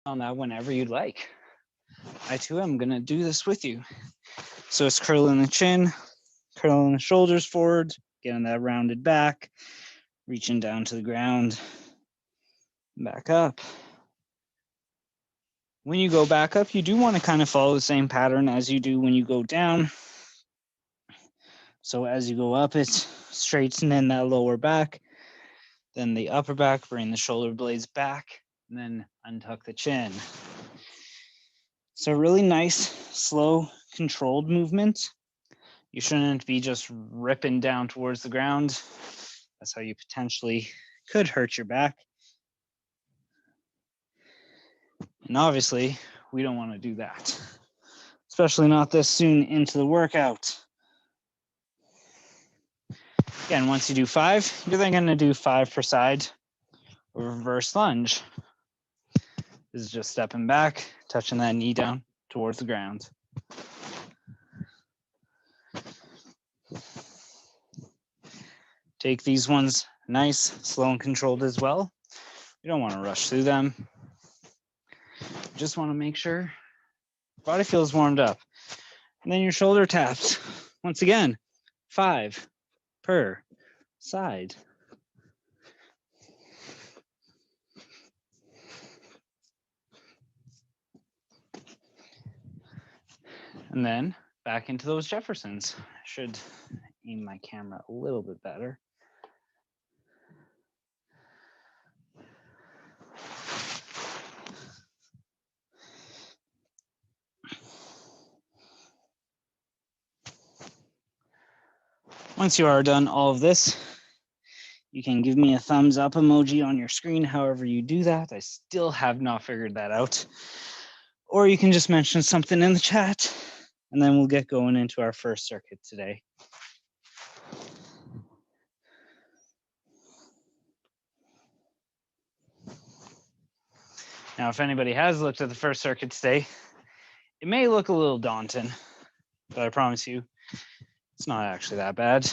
on that whenever you'd like. I too am gonna do this with you. So it's curling the chin, curling the shoulders forward, getting that rounded back, reaching down to the ground, back up. When you go back up, you do want to kind of follow the same pattern as you do when you go down. So as you go up, it's straightening that lower back, then the upper back, bring the shoulder blades back, and then untuck the chin. So really nice, slow, controlled movement. You shouldn't be just ripping down towards the ground. That's how you potentially could hurt your back. And obviously, we don't want to do that, especially not this soon into the workout. Again, once you do 5, you're then going to do 5 per side or reverse lunge. This is just stepping back, touching that knee down towards the ground. Take these ones nice, slow, and controlled as well. You don't want to rush through them. You just want to make sure your body feels warmed up. And then your shoulder taps. Once again, 5 per side. And then back into those Jeffersons. I should aim my camera a little bit better. Once you are done all of this, you can give me a thumbs up emoji on your screen, however you do that. I still have not figured that out. Or you can just mention something in the chat, and then we'll get going into our first circuit today. Now, if anybody has looked at the first circuit today, it may look a little daunting, but I promise you, it's not actually that bad.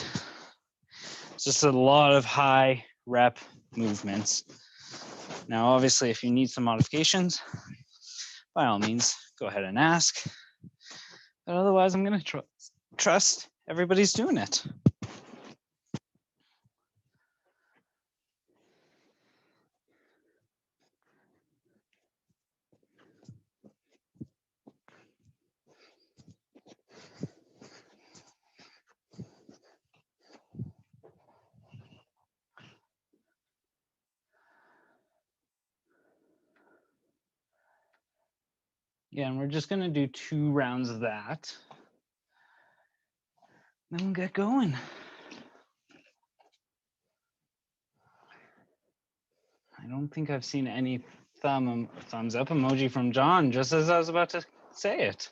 It's just a lot of high rep movements. Now, obviously, if you need some modifications, by all means, go ahead and ask. But otherwise, I'm going to trust everybody's doing it. Yeah, and we're just going to do 2 rounds of that. Then we'll get going. I don't think I've seen any thumbs up emoji from John, just as I was about to say it.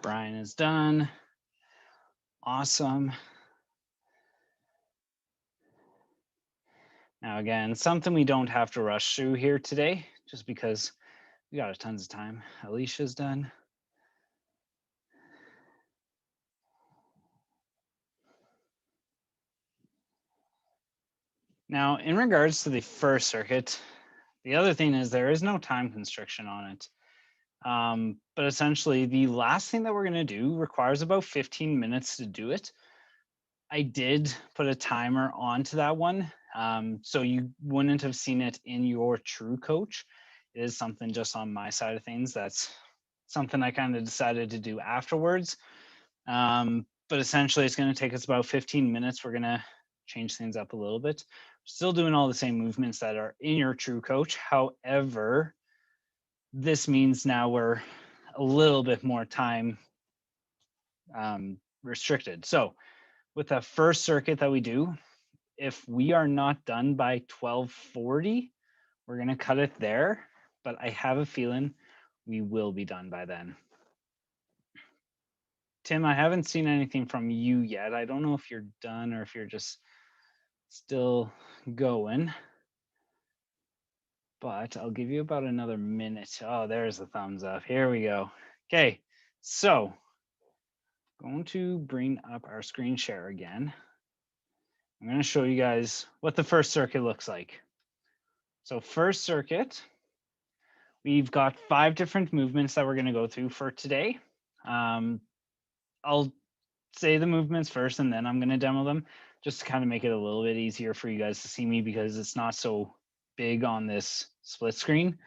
Brian is done. Awesome. Now again, something we don't have to rush through here today, just because we got tons of time. Alicia's done. Now, in regards to the first circuit, the other thing is there is no time constriction on it. But essentially, the last thing that we're going to do requires about 15 minutes to do it. I did put a timer onto that one, so you wouldn't have seen it in your true coach. It is something just on my side of things. That's something I kind of decided to do afterwards. But essentially, it's going to take us about 15 minutes. We're going to change things up a little bit. Still doing all the same movements that are in your true coach. However, this means now we're a little bit more time restricted. So with the first circuit that we do, if we are not done by 12:40, we're going to cut it there. But I have a feeling we will be done by then. Tim, I haven't seen anything from you yet. I don't know if you're done or if you're just still going. But I'll give you about another minute. Oh, there's the thumbs up. Here we go. Okay, so Going to bring up our screen share again. I'm going to show you guys what the first circuit looks like. So first circuit, we've got 5 different movements that we're going to go through for today. I'll say the movements first and then I'm going to demo them just to kind of make it a little bit easier for you guys to see me because it's not so big on this split screen.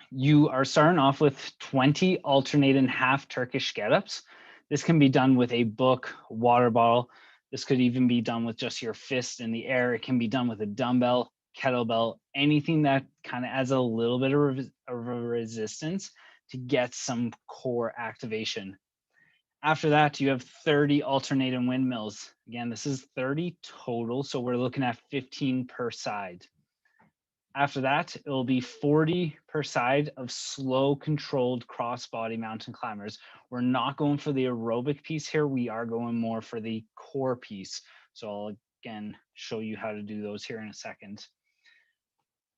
You are starting off with 20 alternate and half Turkish Getups. This can be done with a book, water bottle. This could even be done with just your fist in the air. It can be done with a dumbbell, kettlebell, anything that kind of adds a little bit of a resistance to get some core activation. After that, you have 30 alternate and windmills. Again, this is 30 total, so we're looking at 15 per side. After that, it will be 40 per side of slow controlled cross-body mountain climbers. We're not going for the aerobic piece here. We are going more for the core piece. So I'll again show you how to do those here in a second.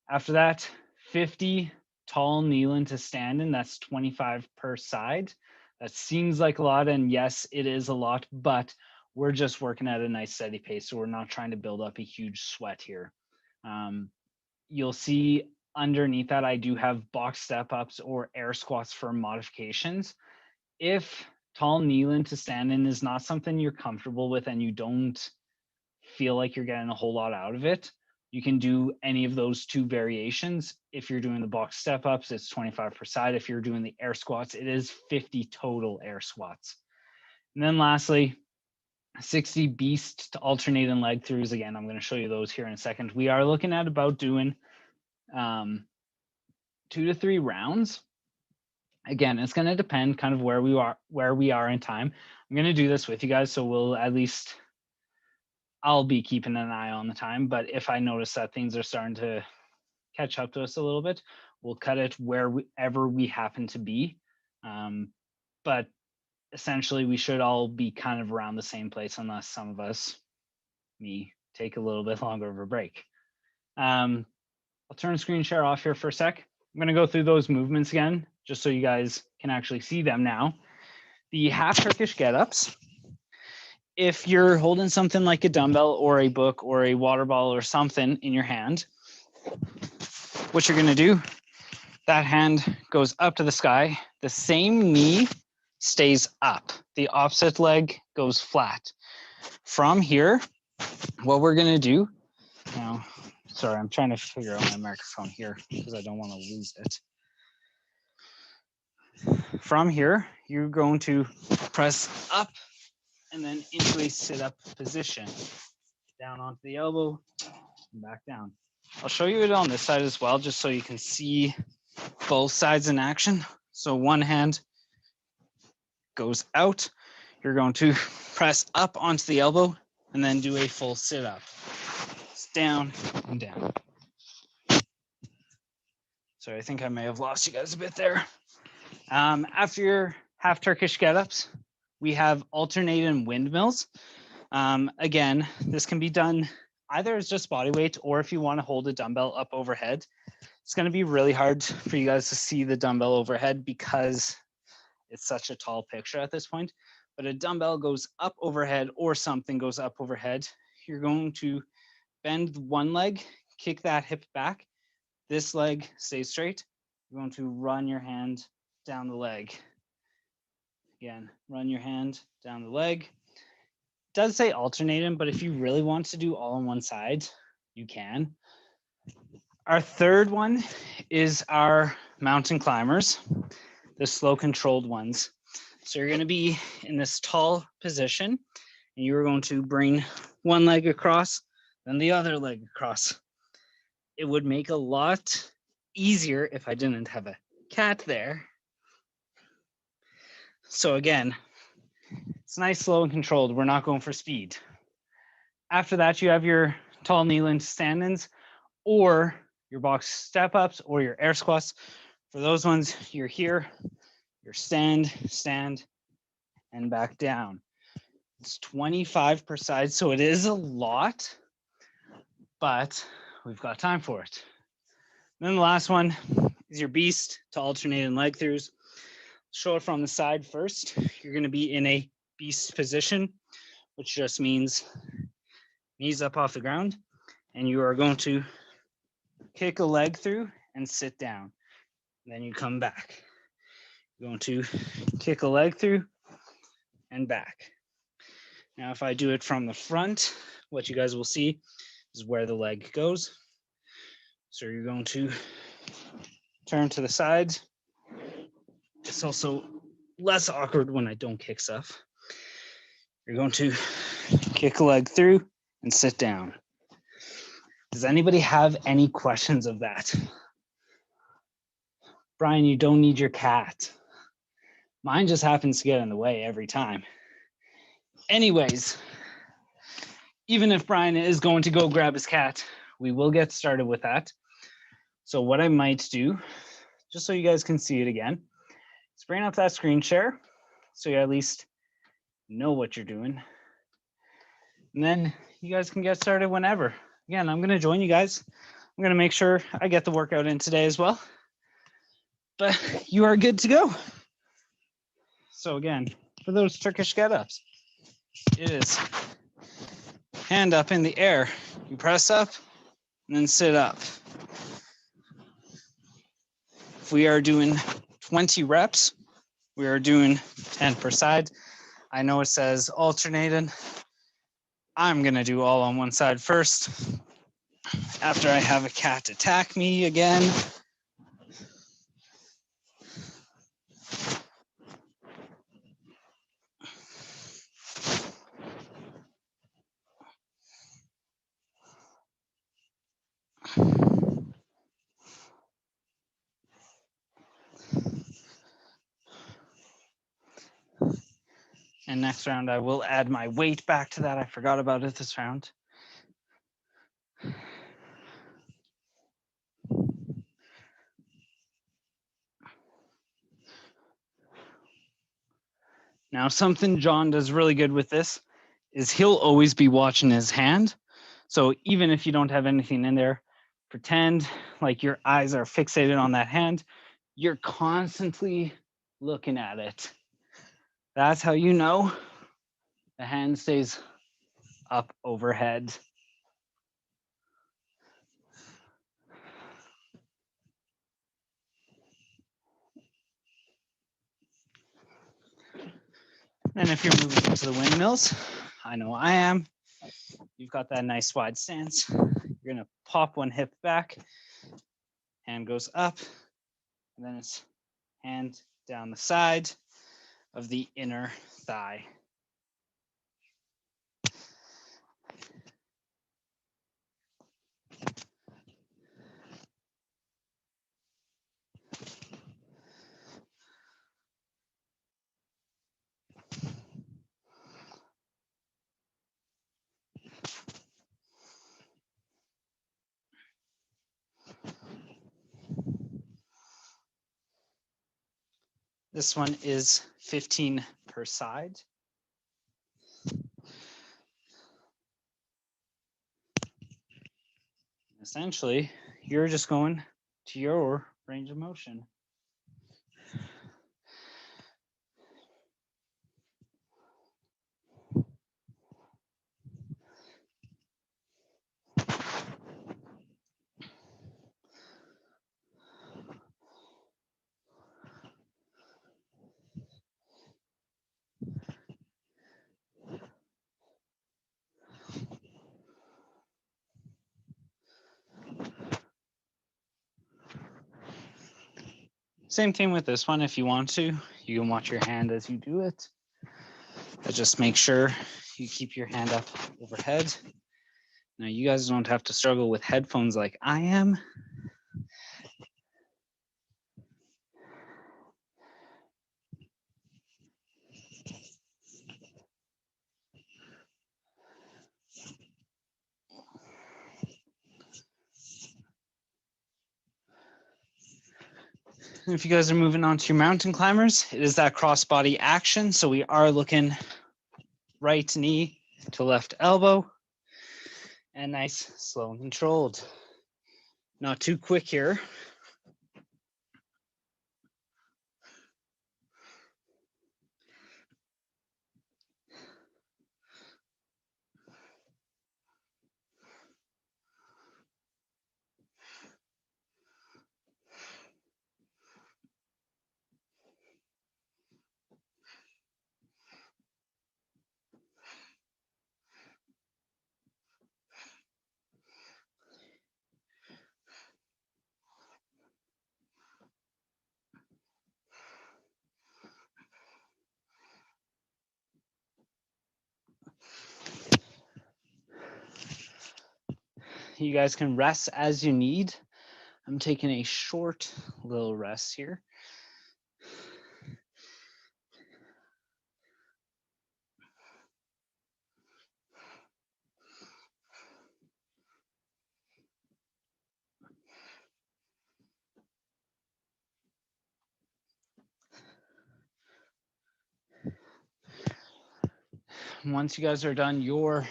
After that, 50 tall kneeling to standing. That's 25 per side. That seems like a lot, and yes, it is a lot, but we're just working at a nice steady pace. So we're not trying to build up a huge sweat here. You'll see underneath that, I do have box step ups or air squats for modifications. If tall kneeling to standing is not something you're comfortable with and you don't feel like you're getting a whole lot out of it, you can do any of those 2 variations. If you're doing the box step ups, it's 25 per side. If you're doing the air squats, it is 50 total air squats. And then lastly, 60 beast to alternate and leg throughs. Again, I'm going to show you those here in a second. We are looking at about doing 2 to 3 rounds. Again, it's going to depend kind of where we are in time. I'm going to do this with you guys, so I'll be keeping an eye on the time, but if I notice that things are starting to catch up to us a little bit, we'll cut it wherever we happen to be. But essentially, we should all be kind of around the same place unless some of us, me, take a little bit longer of a break. I'll turn screen share off here for a sec. I'm going to go through those movements again, just so you guys can actually see them now. The half Turkish Getups. If you're holding something like a dumbbell or a book or a water bottle or something in your hand, what you're going to do, that hand goes up to the sky. The same knee stays up. The opposite leg goes flat. From here, what we're going to do now, sorry, I'm trying to figure out my microphone here because I don't want to lose it. From here, you're going to press up and then into a sit-up position. Down onto the elbow and back down. I'll show you it on this side as well, just so you can see both sides in action. So one hand goes out. You're going to press up onto the elbow and then do a full sit-up. It's down and down. So I think I may have lost you guys a bit there. After your half Turkish Getups, we have alternating windmills. Again, this can be done either as just body weight or if you want to hold a dumbbell up overhead. It's going to be really hard for you guys to see the dumbbell overhead because it's such a tall picture at this point. But a dumbbell goes up overhead or something goes up overhead. You're going to bend one leg, kick that hip back. This leg stays straight. You're going to run your hand down the leg. Again, run your hand down the leg. It does say alternating, but if you really want to do all on one side, you can. Our third one is our mountain climbers, the slow controlled ones. So you're going to be in this tall position and you're going to bring one leg across, then the other leg across. It would make a lot easier if I didn't have a cat there. So again, it's nice, slow, and controlled. We're not going for speed. After that, you have your tall kneeling stand-ins or your box step-ups or your air squats. For those ones, you're here, you're stand, and back down. It's 25 per side, so it is a lot, but we've got time for it. Then the last one is your beast to alternating leg throughs. Show it from the side first. You're going to be in a beast position, which just means knees up off the ground, and you are going to kick a leg through and sit down. Then you come back. You're going to kick a leg through and back. Now, if I do it from the front, what you guys will see is where the leg goes. So you're going to turn to the sides. It's also less awkward when I don't kick stuff. You're going to kick a leg through and sit down. Does anybody have any questions of that? Brian, you don't need your cat. Mine just happens to get in the way every time. Anyways, even if Brian is going to go grab his cat, we will get started with that. So what I might do, just so you guys can see it again, is bring up that screen share so you at least know what you're doing. And then you guys can get started whenever. Again, I'm going to join you guys. I'm going to make sure I get the workout in today as well. But you are good to go. So again, for those Turkish get-ups, it is hand up in the air. You press up and then sit up. If we are doing 20 reps, we are doing 10 per side. I know it says alternated. I'm gonna do all on one side first. After I have a cat attack me again. And next round, I will add my weight back to that. I forgot about it this round. Now, something John does really good with this is he'll always be watching his hand. So even if you don't have anything in there, pretend like your eyes are fixated on that hand. You're constantly looking at it. That's how you know the hand stays up overhead. And if you're moving into the windmills, I know I am, you've got that nice wide stance. You're gonna pop one hip back, hand goes up, and then it's hand down the side of the inner thigh. This one is 15 per side. Essentially, you're just going to your range of motion. Same thing with this one. If you want to, you can watch your hand as you do it. But just make sure you keep your hand up overhead. Now, you guys don't have to struggle with headphones like I am. If you guys are moving on to your mountain climbers, it is that cross-body action. So we are looking right knee to left elbow, and nice, slow and controlled. Not too quick here. You guys can rest as you need. I'm taking a short little rest here. Once you guys are done your,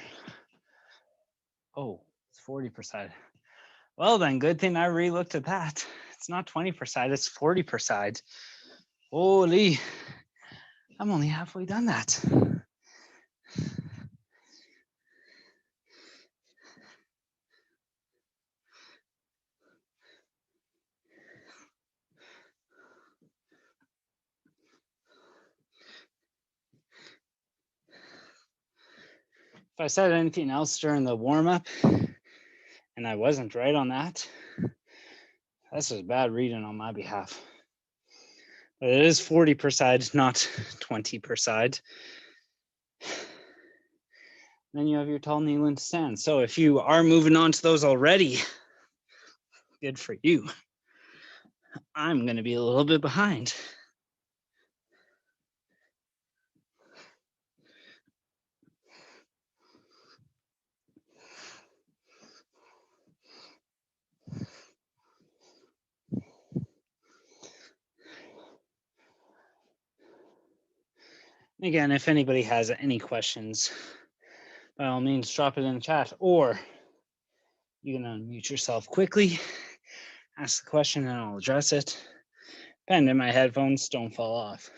oh, it's 40 per side. Well then, good thing I re-looked at that. It's not 20 per side, it's 40 per side. Holy, I'm only halfway done that. If I said anything else during the warm-up and I wasn't right on that, that's just bad reading on my behalf. But it is 40 per side, not 20 per side. Then you have your tall knee lunge stand. So if you are moving on to those already, good for you. I'm going to be a little bit behind. Again, if anybody has any questions, by all means, drop it in the chat, or you can unmute yourself quickly, ask the question, and I'll address it. Pending my headphones don't fall off.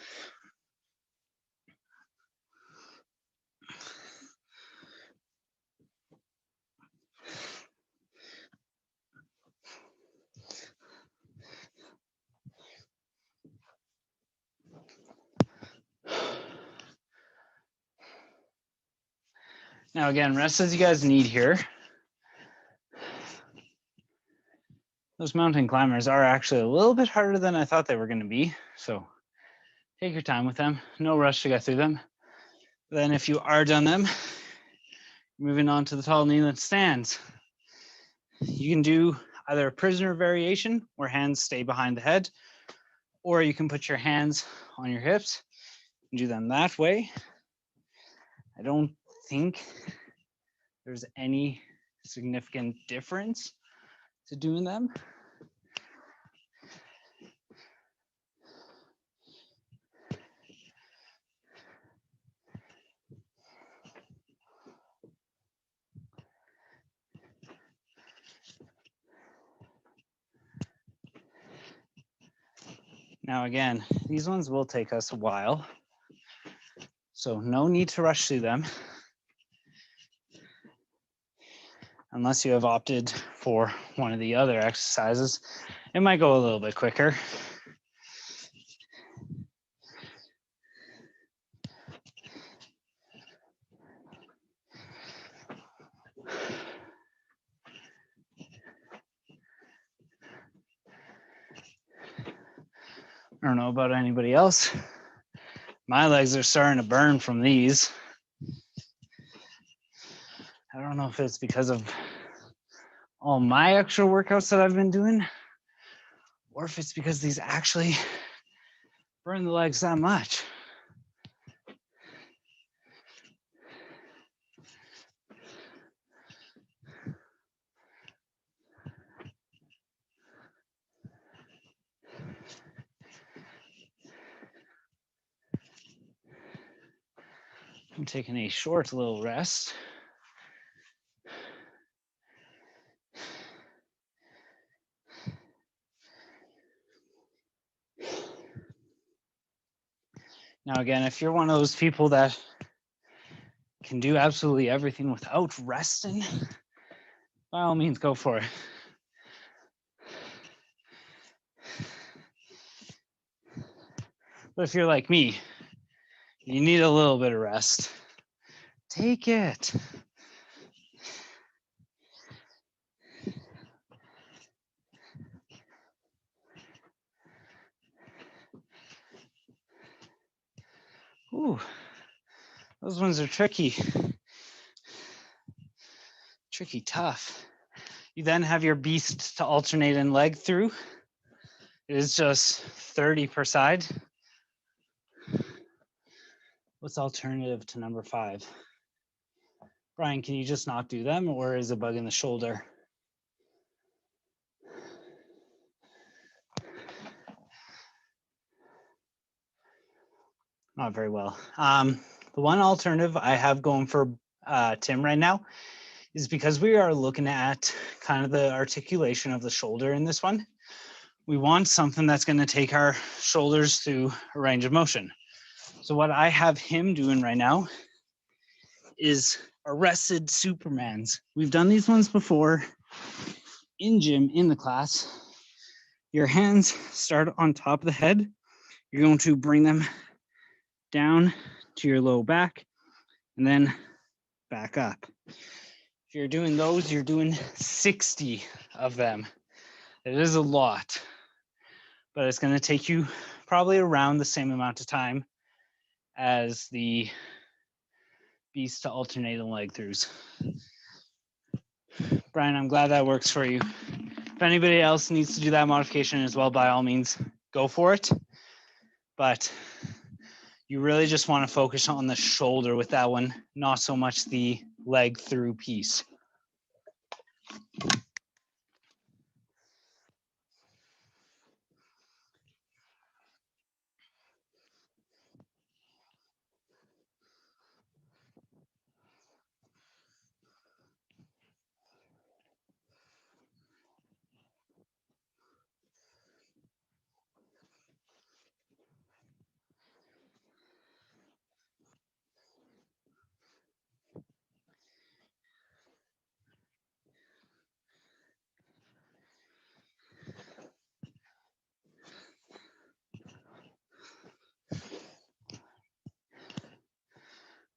Now again, rest as you guys need here. Those mountain climbers are actually a little bit harder than I thought they were going to be. So take your time with them. No rush to get through them. Then if you are done them, moving on to the tall knee lunge stands. You can do either a prisoner variation where hands stay behind the head, or you can put your hands on your hips and do them that way. I don't think there's any significant difference to doing them. Now again, these ones will take us a while, so no need to rush through them unless you have opted for one of the other exercises. It might go a little bit quicker. I don't know about anybody else. My legs are starting to burn from these. I don't know if it's because of all my extra workouts that I've been doing, or if it's because these actually burn the legs that much. I'm taking a short little rest. Now again, if you're one of those people that can do absolutely everything without resting, by all means, go for it. But if you're like me, you need a little bit of rest. Take it. Ooh, those ones are tricky. Tricky tough. You then have your beast to alternate in leg through. It is just 30 per side. What's alternative to number 5? Brian, can you just not do them, or is a bug in the shoulder? Not very well. The one alternative I have going for Tim right now is because we are looking at kind of the articulation of the shoulder in this one. We want something that's going to take our shoulders through a range of motion. So what I have him doing right now is arrested Supermans. We've done these ones before in gym, in the class. Your hands start on top of the head. You're going to bring them down to your low back and then back up. If you're doing those, you're doing 60 of them. It is a lot, but it's going to take you probably around the same amount of time as the beast to alternate and leg throughs. Brian, I'm glad that works for you. If anybody else needs to do that modification as well, by all means, go for it. But you really just want to focus on the shoulder with that one, not so much the leg through piece.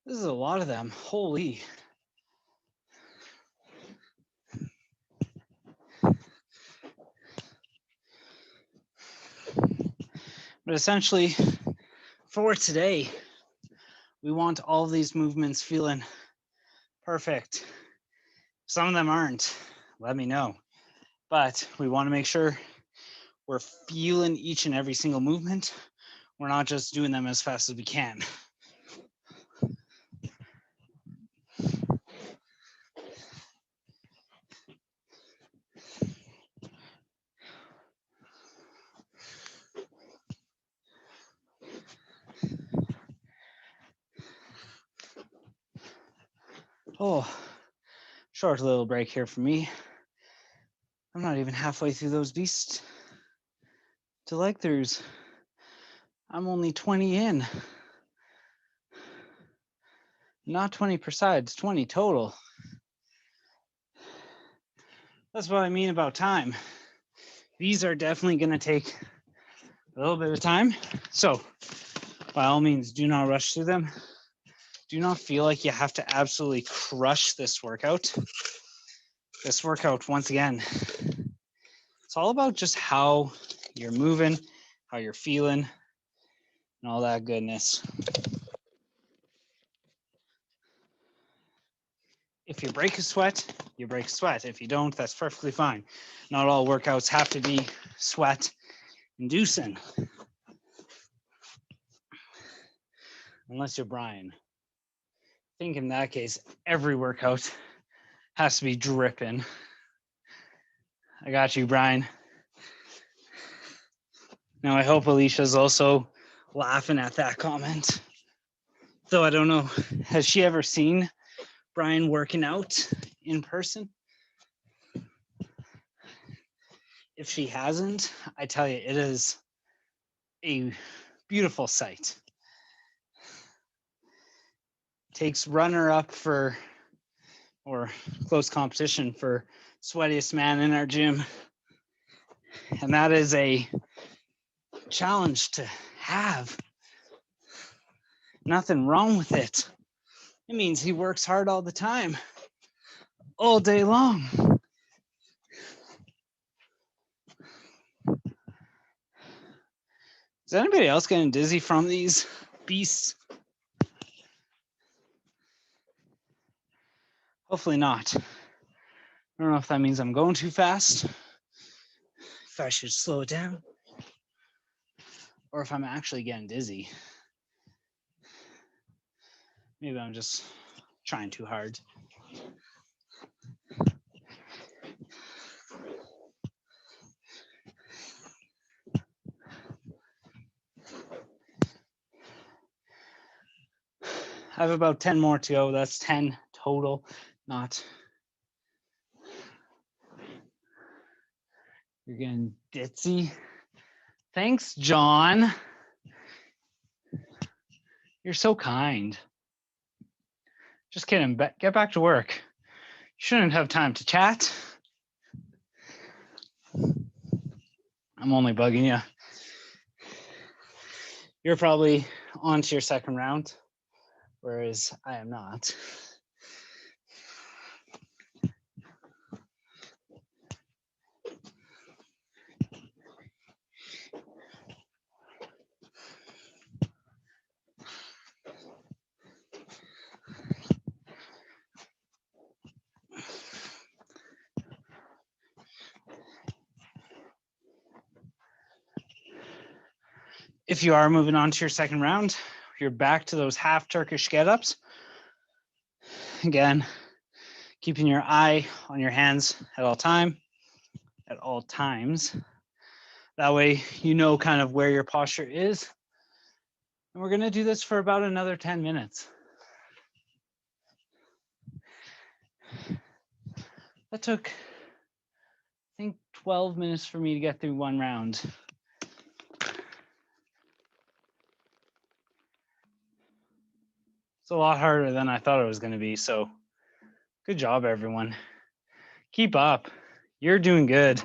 This is a lot of them. Holy. But essentially, for today, we want all of these movements feeling perfect. Some of them aren't. Let me know. But we want to make sure we're feeling each and every single movement. We're not just doing them as fast as we can. Oh, short little break here for me. I'm not even halfway through those beast to leg throughs. I'm only 20 in. Not 20 per side, it's 20 total. That's what I mean about time. These are definitely going to take a little bit of time. So by all means, do not rush through them. Do not feel like you have to absolutely crush this workout. This workout, once again, it's all about just how you're moving, how you're feeling, and all that goodness. If you break a sweat, you break a sweat. If you don't, that's perfectly fine. Not all workouts have to be sweat inducing. Unless you're Brian. I think in that case, every workout has to be dripping. I got you, Brian. Now, I hope Alicia's also laughing at that comment. Though I don't know, has she ever seen Brian working out in person? If she hasn't, I tell you, it is a beautiful sight. Takes runner-up for, or close competition for sweatiest man in our gym. And that is a challenge to have. Nothing wrong with it. It means he works hard all the time, all day long. Is anybody else getting dizzy from these beasts? Hopefully not. I don't know if that means I'm going too fast, if I should slow it down, or if I'm actually getting dizzy. Maybe I'm just trying too hard. I have about 10 more to go. That's 10 total, not. You're getting ditzy. Thanks, John. You're so kind. Just kidding. Get back to work. You shouldn't have time to chat. I'm only bugging you. You're probably on to your second round, whereas I am not. If you are moving on to your second round, you're back to those half Turkish get-ups. Again, keeping your eye on your hands at all times. That way you know kind of where your posture is. And we're gonna do this for about another 10 minutes. That took, I think, 12 minutes for me to get through one round. It's a lot harder than I thought it was gonna be, so good job, everyone. Keep up. You're doing good.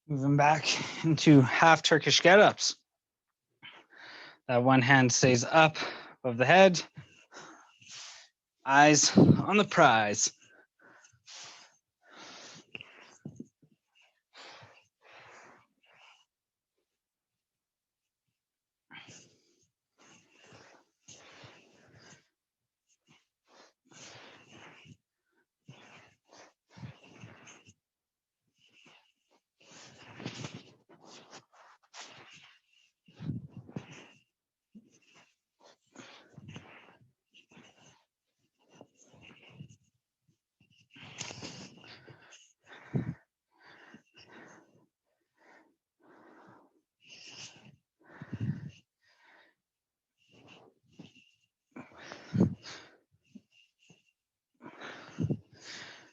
Moving back into half Turkish get-ups. That one hand stays up above the head. Eyes on the prize.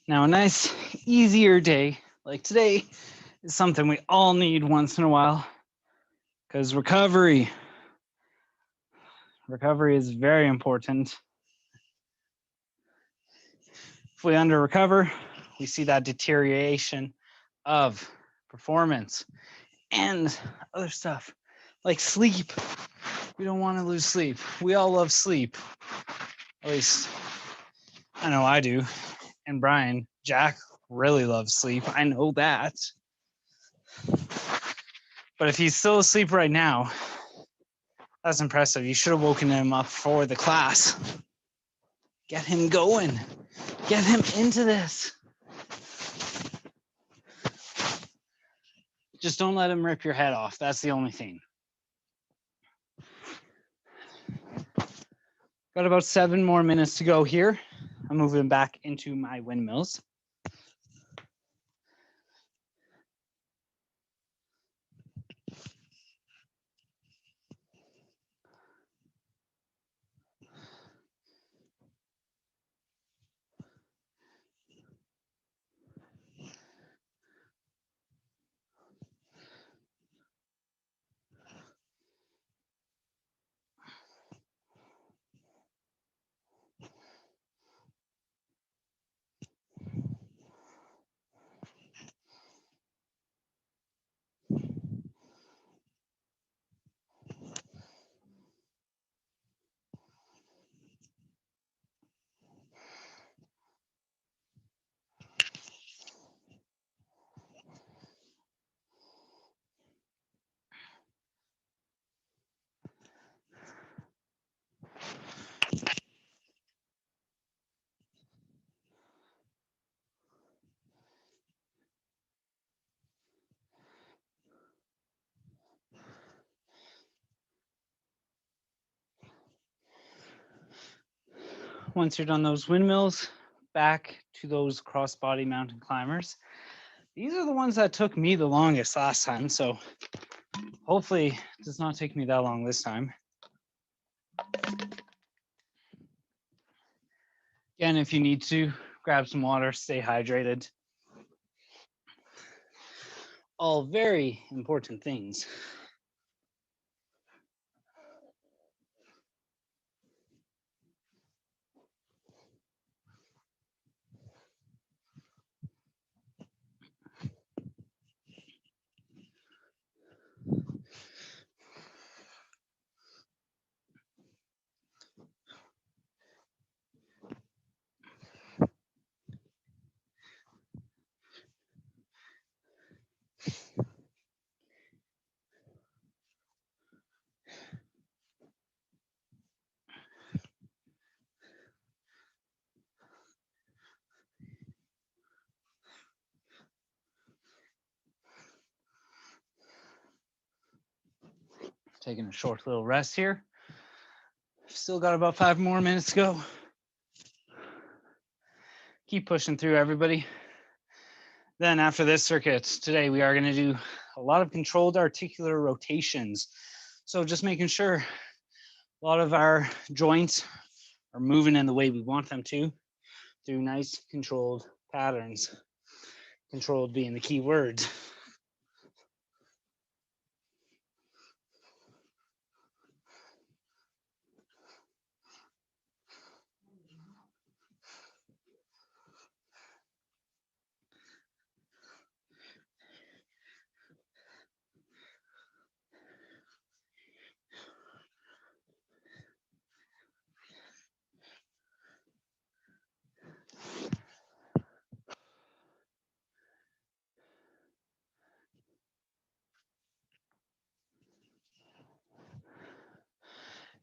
Now, a nice, easier day like today is something we all need once in a while, because recovery is very important. If we under recover, we see that deterioration of performance and other stuff like sleep. We don't want to lose sleep. We all love sleep. At least I know I do. And Brian, Jack really loves sleep. I know that. But if he's still asleep right now, that's impressive. You should have woken him up for the class. Get him going. Get him into this. Just don't let him rip your head off. That's the only thing. Got about 7 more minutes to go here. I'm moving back into my windmills. once you're done those windmills, back to those crossbody mountain climbers. These are the ones that took me the longest last time, so hopefully it does not take me that long this time. Again, if you need to, grab some water, stay hydrated. All very important things. Taking a short little rest here. Still got about 5 more minutes to go. Keep pushing through, everybody. Then after this circuit, today we are going to do a lot of controlled articular rotations. So just making sure a lot of our joints are moving in the way we want them to through nice controlled patterns. Controlled being the key word.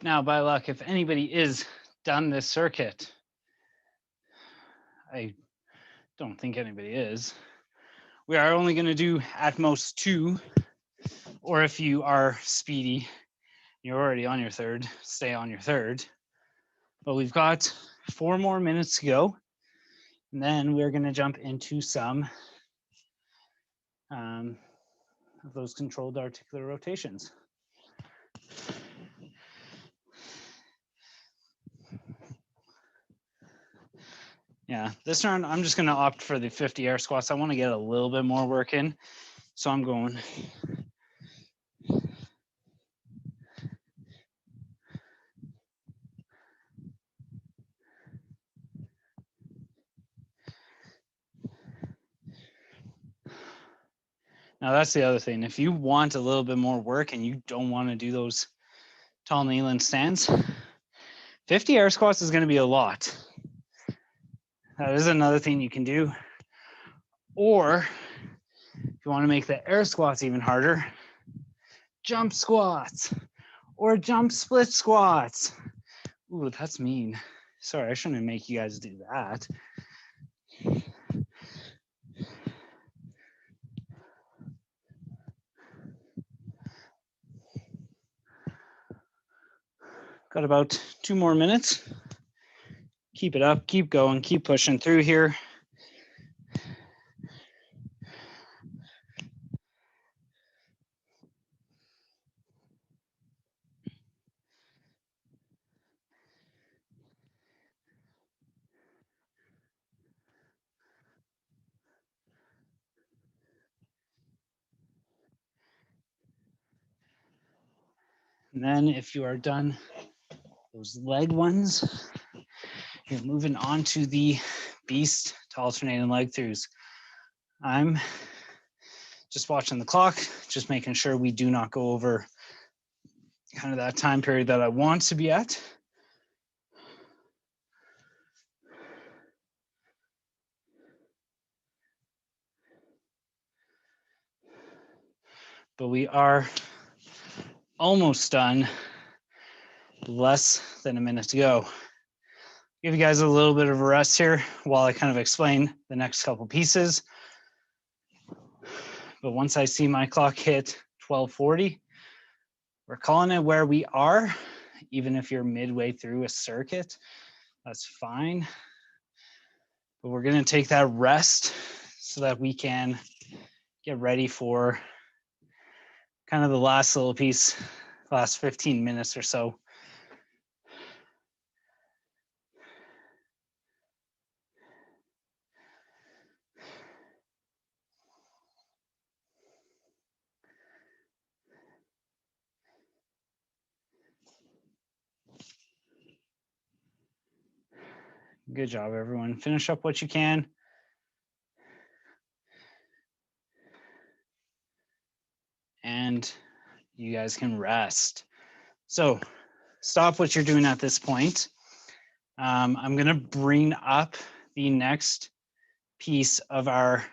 Now, by luck, if anybody is done this circuit, I don't think anybody is. We are only going to do at most 2, or if you are speedy, you're already on your 3rd, stay on your 3rd. But we've got 4 more minutes to go, and then we're going to jump into some of those controlled articular rotations. Yeah, this round I'm just going to opt for the 50 air squats. I want to get a little bit more work in, so I'm going. Now that's the other thing. If you want a little bit more work and you don't want to do those tall kneeling stands, 50 air squats is going to be a lot. That is another thing you can do. Or if you want to make the air squats even harder, jump squats or jump split squats. Ooh, that's mean. Sorry, I shouldn't make you guys do that. Got about 2 more minutes. Keep it up, keep going, keep pushing through here. And then if you are done those leg ones, you're moving on to the beast to alternating leg throughs. I'm just watching the clock, just making sure we do not go over kind of that time period that I want to be at. But we are almost done. Less than a minute to go. Give you guys a little bit of a rest here while I kind of explain the next couple pieces. But once I see my clock hit 12:40, we're calling it where we are. Even if you're midway through a circuit, That's fine. But we're going to take that rest so that we can get ready for kind of the last little piece, last 15 minutes or so. Good job, everyone. Finish up what you can. And you guys can rest. So stop what you're doing at this point. I'm going to bring up the next piece of our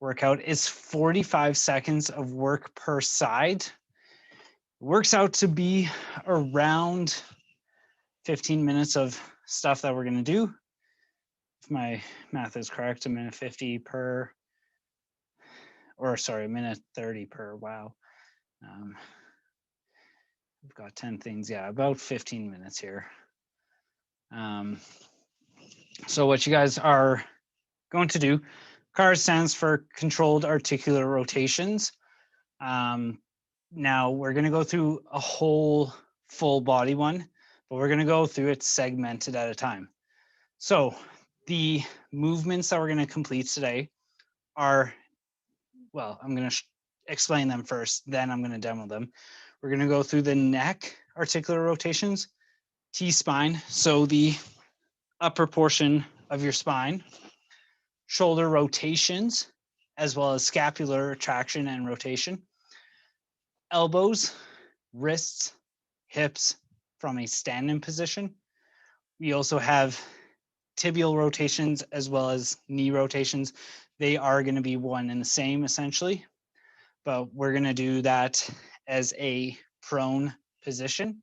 workout. It's 45 seconds of work per side. It works out to be around 15 minutes of stuff that we're going to do. If my math is correct, a minute 50 per, or sorry, a minute 30 per. Wow. We've got 10 things. Yeah, about 15 minutes here. So what you guys are going to do, CAR stands for Controlled Articular Rotations. Now we're going to go through a whole full body one, but we're going to go through it segmented at a time. So the movements that we're going to complete today are, well, I'm going to explain them first, then I'm going to demo them. We're going to go through the neck articular rotations, T-spine, so the upper portion of your spine, shoulder rotations, as well as scapular retraction and rotation, elbows, wrists, hips from a standing position. We also have tibial rotations as well as knee rotations. They are going to be one and the same essentially, but we're going to do that as a prone position.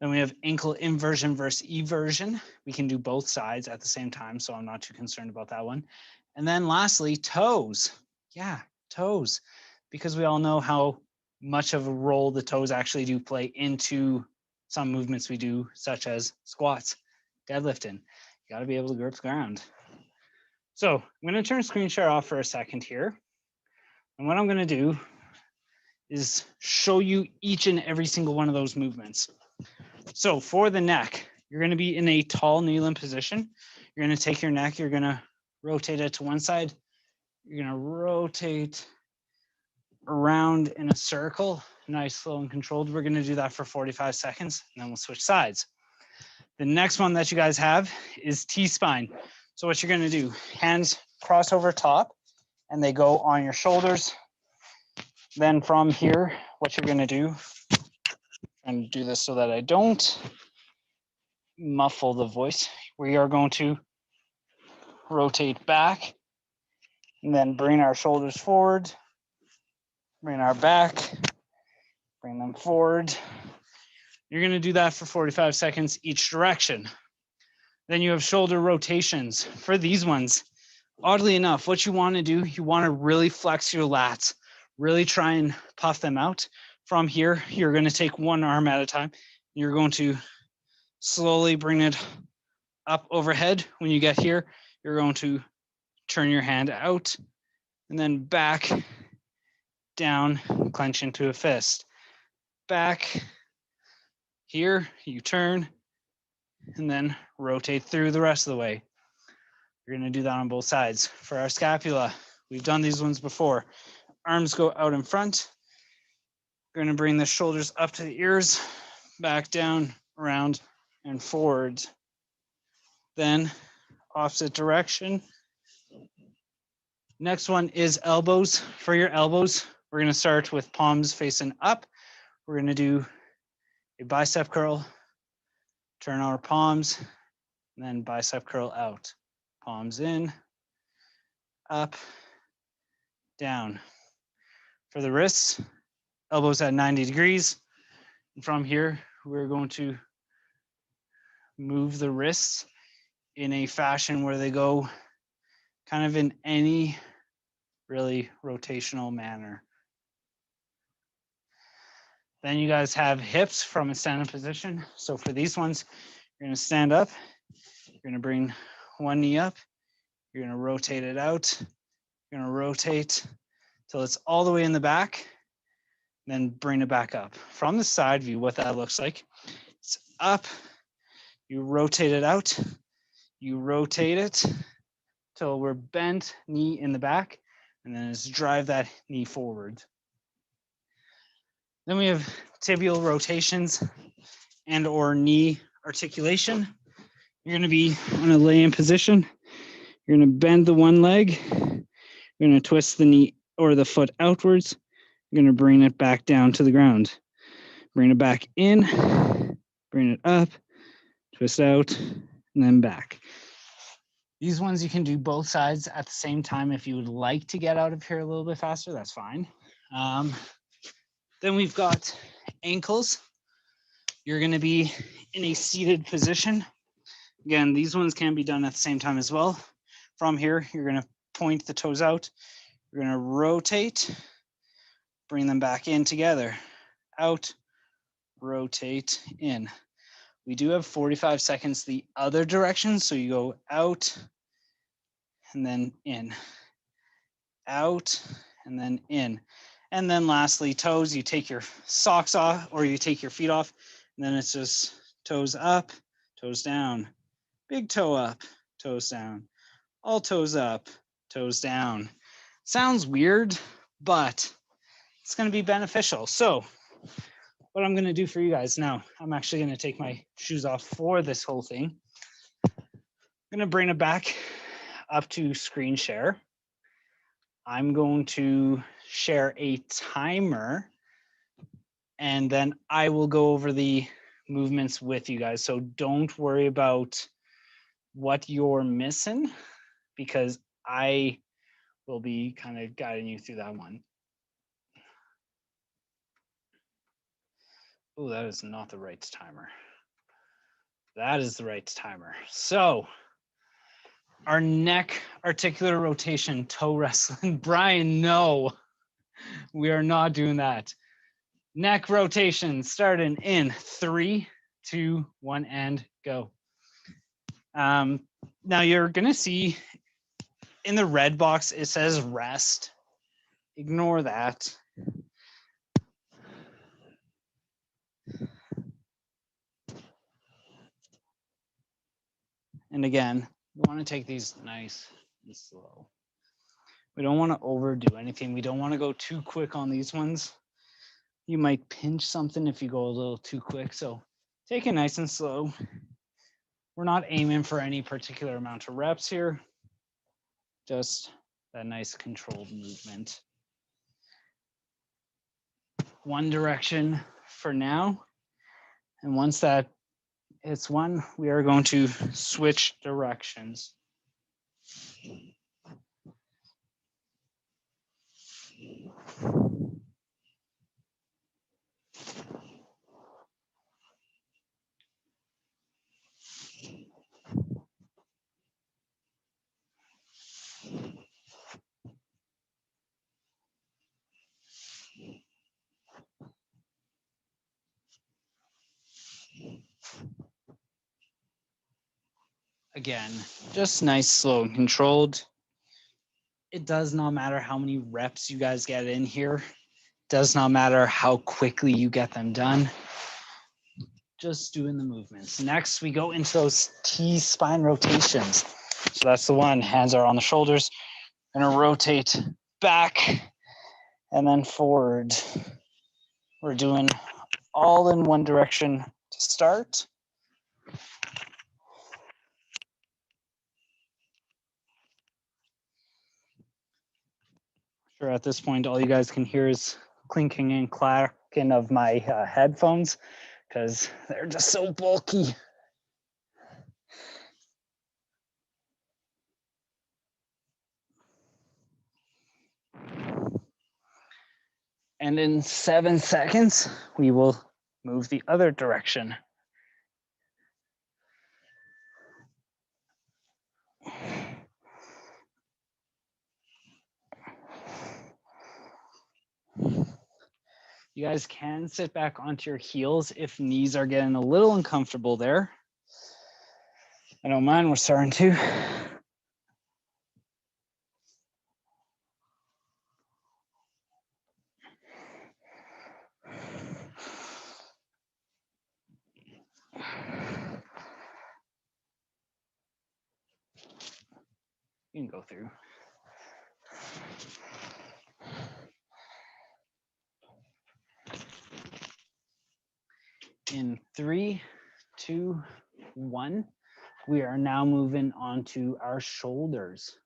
Then we have ankle inversion versus eversion. We can do both sides at the same time, so I'm not too concerned about that one. And then lastly, toes. Yeah, toes, because we all know how much of a role the toes actually do play into some movements we do, such as squats, deadlifting. You got to be able to grip the ground. So I'm going to turn screen share off for a second here. And what I'm going to do is show you each and every single one of those movements. So for the neck, you're going to be in a tall kneeling position. You're going to take your neck, you're going to rotate it to one side. You're going to rotate around in a circle, nice, slow, and controlled. We're going to do that for 45 seconds, and then we'll switch sides. The next one that you guys have is T-spine. So what you're going to do, hands cross over top, and they go on your shoulders. Then from here, what you're going to do, and do this so that I don't muffle the voice, we are going to rotate back and then bring our shoulders forward, bring our back, bring them forward. You're going to do that for 45 seconds each direction. Then you have shoulder rotations. For these ones, oddly enough, what you want to do, you want to really flex your lats, really try and puff them out. From here, you're going to take one arm at a time. You're going to slowly bring it up overhead. When you get here, you're going to turn your hand out and then back, down, clench into a fist. Back, here, you turn, and then rotate through the rest of the way. You're going to do that on both sides. For our scapula, we've done these ones before. Arms go out in front. We're going to bring the shoulders up to the ears, back down, around, and forward. Then opposite direction. Next one is elbows. For your elbows, we're going to start with palms facing up. We're going to do a bicep curl, turn our palms, and then bicep curl out. Palms in, up, down. For the wrists, elbows at 90 degrees. And from here, we're going to move the wrists in a fashion where they go kind of in any really rotational manner. Then you guys have hips from a standing position. So for these ones, You're gonna stand up. You're gonna bring one knee up. You're gonna rotate it out. You're gonna rotate till it's all the way in the back. Then bring it back up. From the side view, what that looks like, it's up. You rotate it out. You rotate it till we're bent, knee in the back, and then just drive that knee forward. Then we have tibial rotations and or knee articulation. You're gonna be on a lay-in position. You're gonna bend the one leg. You're gonna twist the knee or the foot outwards. You're gonna bring it back down to the ground. Bring it back in, bring it up, twist out, and then back. These ones you can do both sides at the same time. If you would like to get out of here a little bit faster, that's fine. Then we've got ankles. You're gonna be in a seated position. Again, these ones can be done at the same time as well. From here, you're gonna point the toes out. You're gonna rotate, bring them back in together. Out, rotate, in. We do have 45 seconds the other direction, so you go out and then in. Out and then in. And then lastly, toes, you take your socks off or you take your feet off, and then it's just toes up, toes down, big toe up, toes down, all toes up, toes down. Sounds weird, but it's gonna be beneficial. So what I'm gonna do for you guys now, I'm actually gonna take my shoes off for this whole thing. I'm gonna bring it back up to screen share. I'm going to share a timer, and then I will go over the movements with you guys. So don't worry about what you're missing, because I will be kind of guiding you through that one. Oh, that is not the right timer. That is the right timer. So our neck articular rotation, toe wrestling. Brian, no, we are not doing that. Neck rotation starting in 3, 2, 1, and go. Now you're gonna see in the red box, it says rest. Ignore that. And again, you want to take these nice and slow. We don't want to overdo anything. We don't want to go too quick on these ones. You might pinch something if you go a little too quick. So take it nice and slow. We're not aiming for any particular amount of reps here. Just that nice controlled movement. One direction for now. And once that hits one, we are going to switch directions. Again, just nice, slow, and controlled. It does not matter how many reps you guys get in here. It does not matter how quickly you get them done. Just doing the movements. Next, we go into those T-spine rotations. So that's the one, hands are on the shoulders. Gonna rotate back and then forward. We're doing all in one direction to start. Sure, at this point, all you guys can hear is clinking and clacking of my headphones because they're just so bulky. And in 7 seconds, we will move the other direction. You guys can sit back onto your heels if knees are getting a little uncomfortable there. I know mine was starting to. You can go through. In 3, 2, 1, we are now moving on to our shoulders.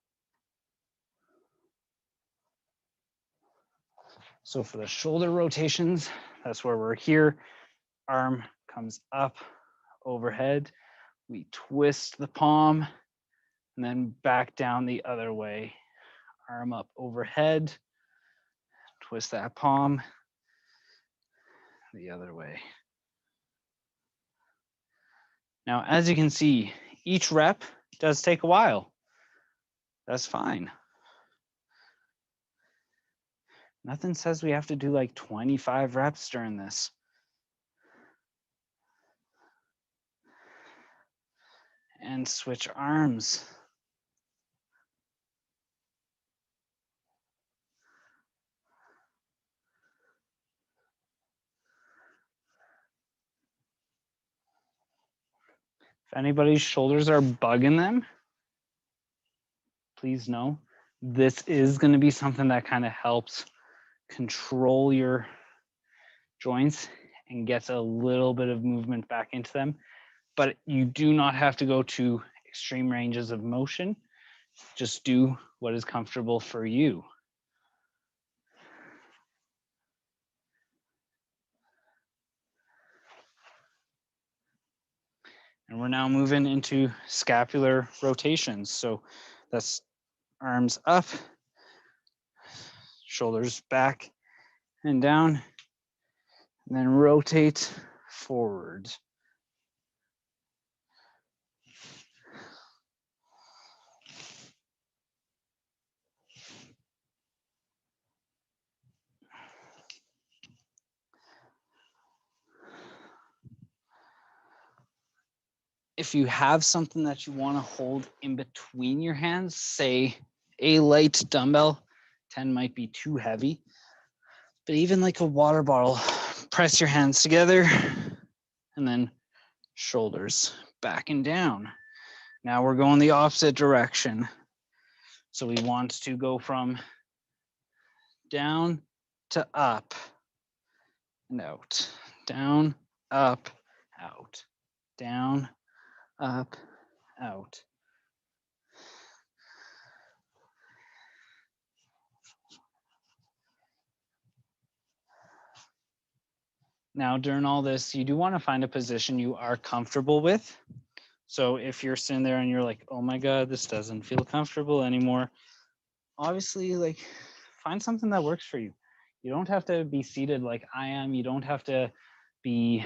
So for the shoulder rotations, that's where we're here. Arm comes up overhead. We twist the palm and then back down the other way. Arm up overhead, twist that palm the other way. Now, as you can see, each rep does take a while. That's fine. Nothing says we have to do like 25 reps during this. And switch arms. If anybody's shoulders are bugging them, please know this is going to be something that kind of helps control your joints and gets a little bit of movement back into them. But you do not have to go to extreme ranges of motion. Just do what is comfortable for you. And we're now moving into scapular rotations. So that's arms up, shoulders back and down, and then rotate forward. If you have something that you want to hold in between your hands, say a light dumbbell, 10 might be too heavy, but even like a water bottle, press your hands together and then shoulders back and down. Now we're going the opposite direction. So we want to go from down to up and out, down, up, out, down, up, out. Now, during all this, you do want to find a position you are comfortable with. So if you're sitting there and you're like, oh my God, this doesn't feel comfortable anymore, obviously, like, find something that works for you. You don't have to be seated like I am. You don't have to be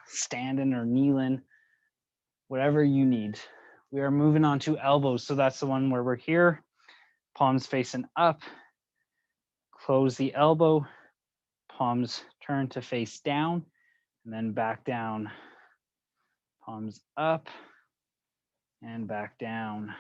standing or kneeling, whatever you need. We are moving on to elbows. So that's the one where we're here, palms facing up, close the elbow, palms turn to face down, and then back down, palms up and back down.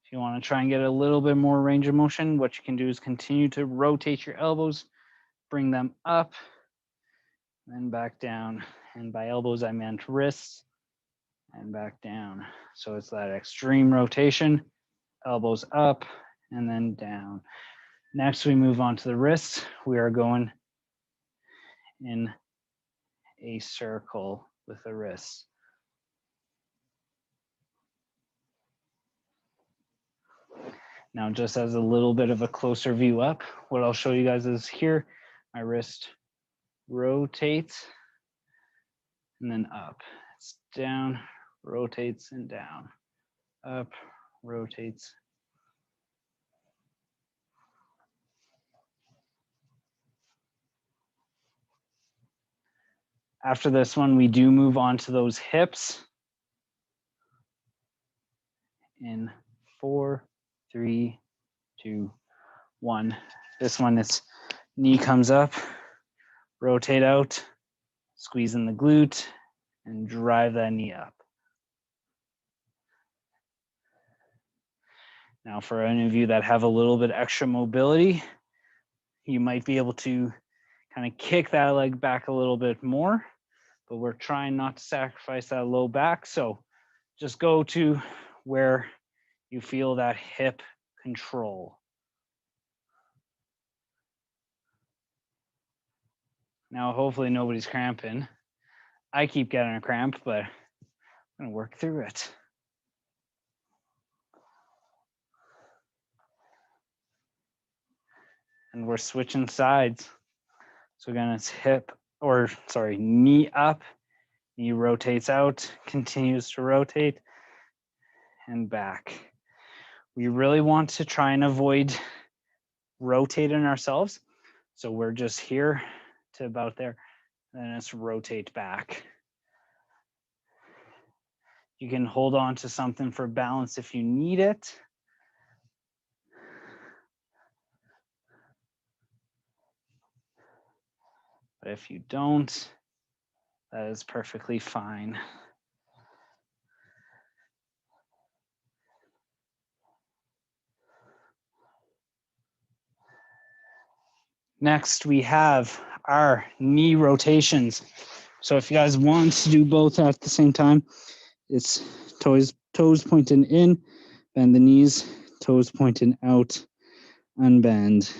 If you want to try and get a little bit more range of motion, what you can do is continue to rotate your elbows, bring them up, then back down. And by elbows, I meant wrists and back down. So it's that extreme rotation, elbows up and then down. Next, we move on to the wrists. We are going in a circle with the wrists. Now, just as a little bit of a closer view up, what I'll show you guys is here, my wrist rotates and then up. It's down, rotates and down, up, rotates. After this one, we do move on to those hips. In 4, 3, 2, 1. This one, it's knee comes up, rotate out, squeeze in the glute, and drive that knee up. Now, for any of you that have a little bit extra mobility, you might be able to kind of kick that leg back a little bit more, but we're trying not to sacrifice that low back. So just go to where you feel that hip control. Now, hopefully nobody's cramping. I keep getting a cramp, but I'm gonna work through it. And we're switching sides. So again, it's knee up, knee rotates out, continues to rotate, and back. We really want to try and avoid rotating ourselves. So we're just here to about there, and then it's rotate back. You can hold on to something for balance if you need it. But if you don't, that is perfectly fine. Next, we have our knee rotations. So if you guys want to do both at the same time, it's toes pointing in, bend the knees, toes pointing out, unbend.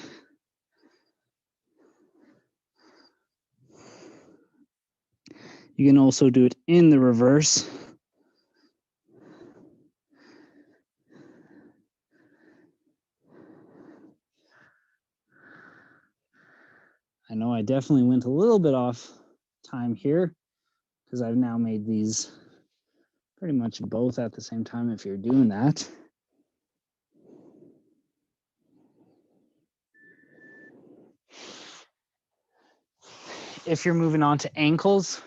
You can also do it in the reverse. I know I definitely went a little bit off time here because I've now made these pretty much both at the same time if you're doing that. If you're moving on to ankles,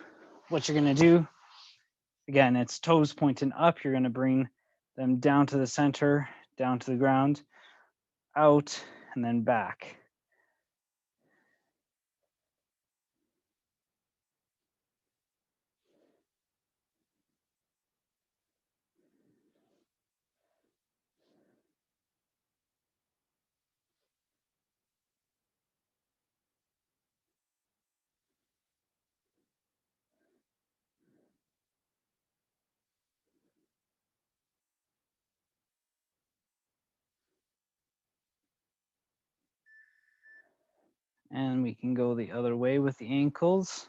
what you're gonna do, again, it's toes pointing up. You're gonna bring them down to the center, down to the ground, out, and then back. And we can go the other way with the ankles.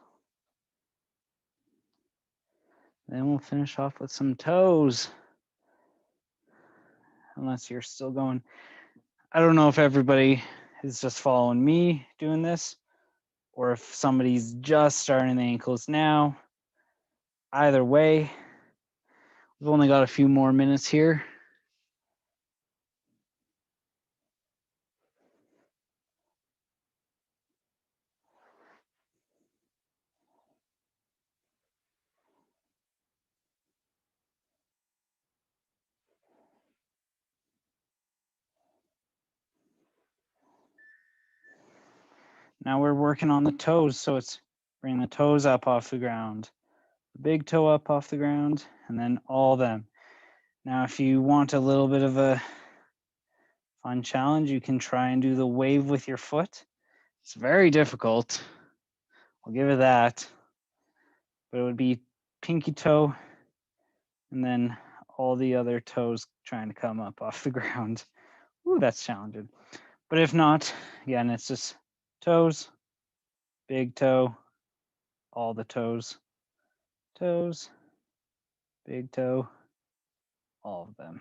Then we'll finish off with some toes. Unless you're still going. I don't know if everybody is just following me doing this or if somebody's just starting the ankles now. Either way, we've only got a few more minutes here. Now we're working on the toes, so it's bringing the toes up off the ground, the big toe up off the ground, and then all them. Now, if you want a little bit of a fun challenge, you can try and do the wave with your foot. It's very difficult. I'll give it that. But it would be pinky toe and then all the other toes trying to come up off the ground. Ooh, that's challenging. But if not, again, it's just toes, big toe, all the toes, toes, big toe, all of them.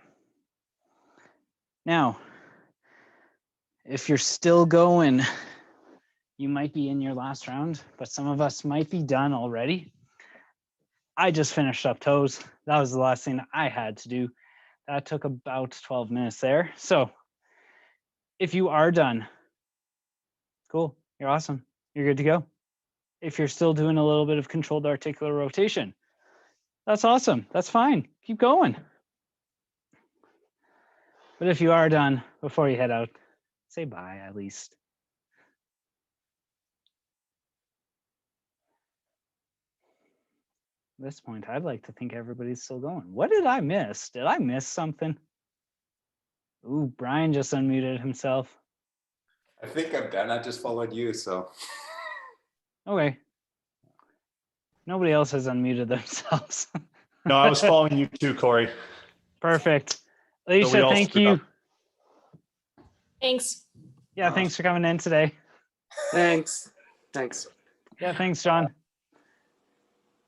Now, if you're still going, you might be in your last round, but some of us might be done already. I just finished up toes. That was the last thing I had to do. That took about 12 minutes there. So if you are done, cool, you're awesome. You're good to go. If you're still doing a little bit of controlled articular rotation, that's awesome. That's fine. Keep going. But if you are done, before you head out, say bye at least. this point, I'd like to think everybody's still going. What did I miss? Did I miss something? Ooh, Brian just unmuted himself. I think I'm done. I just followed you, so. Okay. Nobody else has unmuted themselves. No, I was following you too, Corey. Perfect. So we Alicia, all thank screwed you. up. Thanks. Yeah, thanks for coming in today. Thanks. Yeah, thanks, John.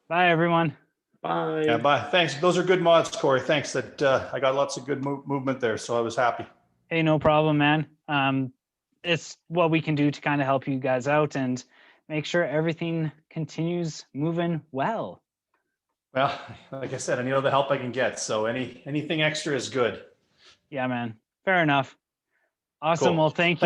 Bye, everyone. Bye. Yeah, bye. Thanks. Those are good mods, Corey. Thanks. That I got lots of good movement there, so I was happy. Hey, no problem, man. It's what we can do to kind of help you guys out and make sure everything continues moving well. Well, like I said, I need all the help I can get. So anything extra is good. Yeah, man. Fair enough. Awesome. Cool. Well, thank you.